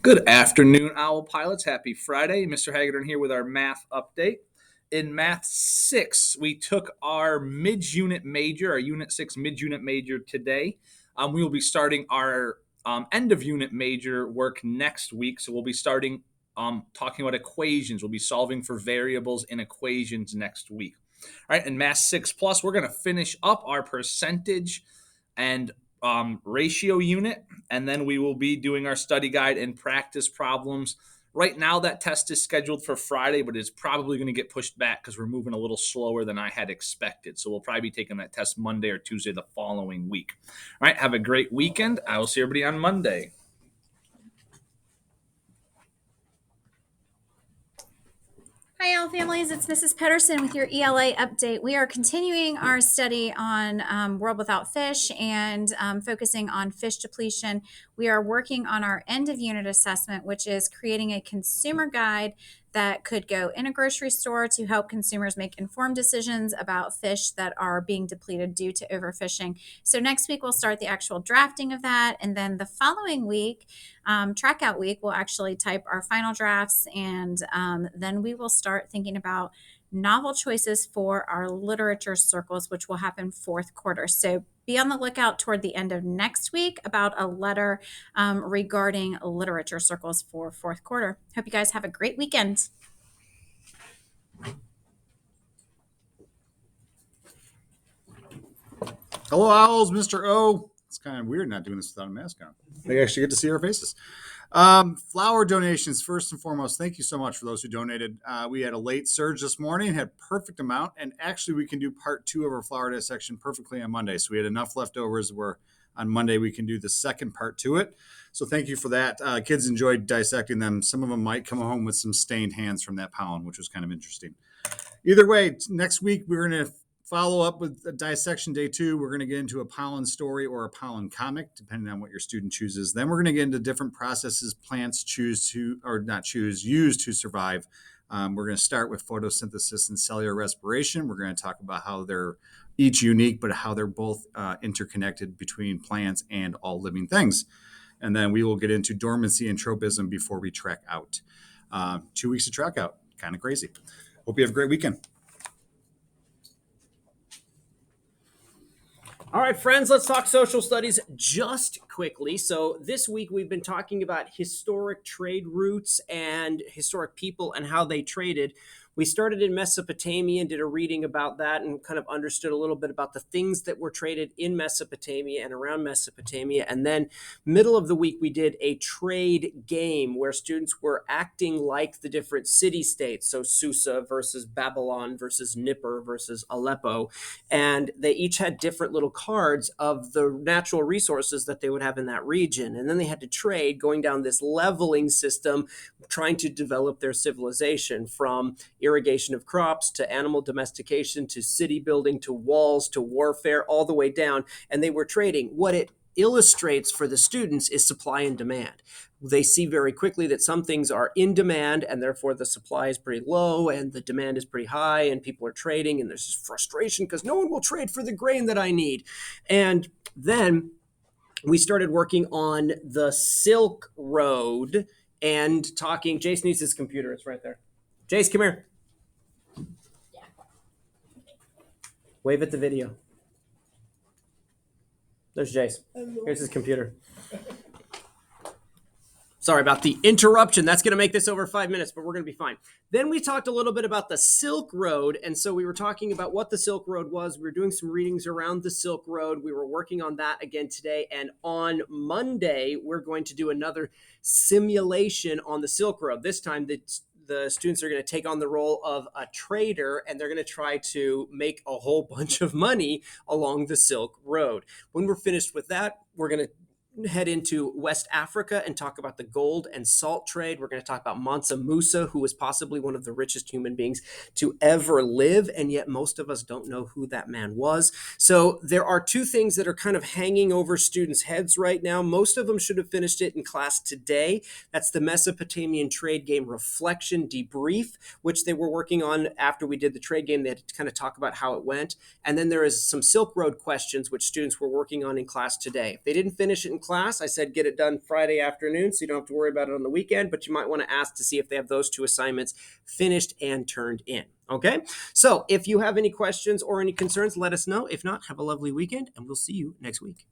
Good afternoon, Owl Pilots. Happy Friday. Mr. Hagedorn here with our math update. In Math 6, we took our mid-unit major, our Unit 6 mid-unit major today. We will be starting our end-of-unit major work next week. So we'll be starting talking about equations. We'll be solving for variables in equations next week. All right, in Math 6 Plus, we're going to finish up our percentage and ratio unit, and then we will be doing our study guide and practice problems. Right now, that test is scheduled for Friday, but it's probably going to get pushed back because we're moving a little slower than I had expected. So we'll probably be taking that test Monday or Tuesday the following week. All right, have a great weekend. I will see everybody on Monday. Hi, all families. It's Mrs. Pedersen with your ELA update. We are continuing our study on World Without Fish and focusing on fish depletion. We are working on our end of unit assessment, which is creating a consumer guide that could go in a grocery store to help consumers make informed decisions about fish that are being depleted due to overfishing. So next week, we'll start the actual drafting of that. And then the following week, track out week, we'll actually type our final drafts. And then we will start thinking about novel choices for our literature circles, which will happen fourth quarter. So be on the lookout toward the end of next week about a letter regarding literature circles for fourth quarter. Hope you guys have a great weekend. Hello, Owls, Mr. O. It's kind of weird not doing this without a mask on. They actually get to see our faces. Flower donations, first and foremost, thank you so much for those who donated. We had a late surge this morning, had perfect amount, and actually we can do part 2 of our flower dissection perfectly on Monday. So we had enough leftovers where on Monday we can do the second part to it. So thank you for that. Kids enjoyed dissecting them. Some of them might come home with some stained hands from that pollen, which was kind of interesting. Either way, next week we're going to follow up with dissection day 2. We're going to get into a pollen story or a pollen comic, depending on what your student chooses. Then we're going to get into different processes plants use to survive. We're going to start with photosynthesis and cellular respiration. We're going to talk about how they're each unique, but how they're both interconnected between plants and all living things. And then we will get into dormancy and tropism before we track out. 2 weeks of track out, kind of crazy. Hope you have a great weekend. All right, friends, let's talk social studies just quickly. So this week we've been talking about historic trade routes and historic people and how they traded. We started in Mesopotamia and did a reading about that and kind of understood a little bit about the things that were traded in Mesopotamia and around Mesopotamia. And then middle of the week, we did a trade game where students were acting like the different city-states. So Susa versus Babylon versus Nippur versus Aleppo. And they each had different little cards of the natural resources that they would have in that region. And then they had to trade going down this leveling system, trying to develop their civilization from irrigation of crops to animal domestication to city building to walls to warfare, all the way down. And they were trading. What it illustrates for the students is supply and demand. They see very quickly that some things are in demand and therefore the supply is pretty low and the demand is pretty high and people are trading and there's this frustration because no one will trade for the grain that I need. And then we started working on the Silk Road and talking. Jace needs his computer. It's right there. Jace, come here. Wave at the video. There's Jace. Here's his computer. Sorry about the interruption. That's going to make this over 5 minutes, but we're going to be fine. Then we talked a little bit about the Silk Road. And so we were talking about what the Silk Road was. We were doing some readings around the Silk Road. We were working on that again today. And on Monday, we're going to do another simulation on the Silk Road. This time, the students are going to take on the role of a trader, and they're going to try to make a whole bunch of money along the Silk Road. When we're finished with that, we're going to head into West Africa and talk about the gold and salt trade. We're going to talk about Mansa Musa, who was possibly one of the richest human beings to ever live, and yet most of us don't know who that man was. So there are 2 things that are kind of hanging over students' heads right now. Most of them should have finished it in class today. That's the Mesopotamian trade game reflection debrief, which they were working on after we did the trade game. They had to kind of talk about how it went. And then there is some Silk Road questions, which students were working on in class today. If they didn't finish it in class. I said get it done Friday afternoon so you don't have to worry about it on the weekend, but you might want to ask to see if they have those 2 assignments finished and turned in. Okay? So if you have any questions or any concerns, let us know. If not, have a lovely weekend, and we'll see you next week.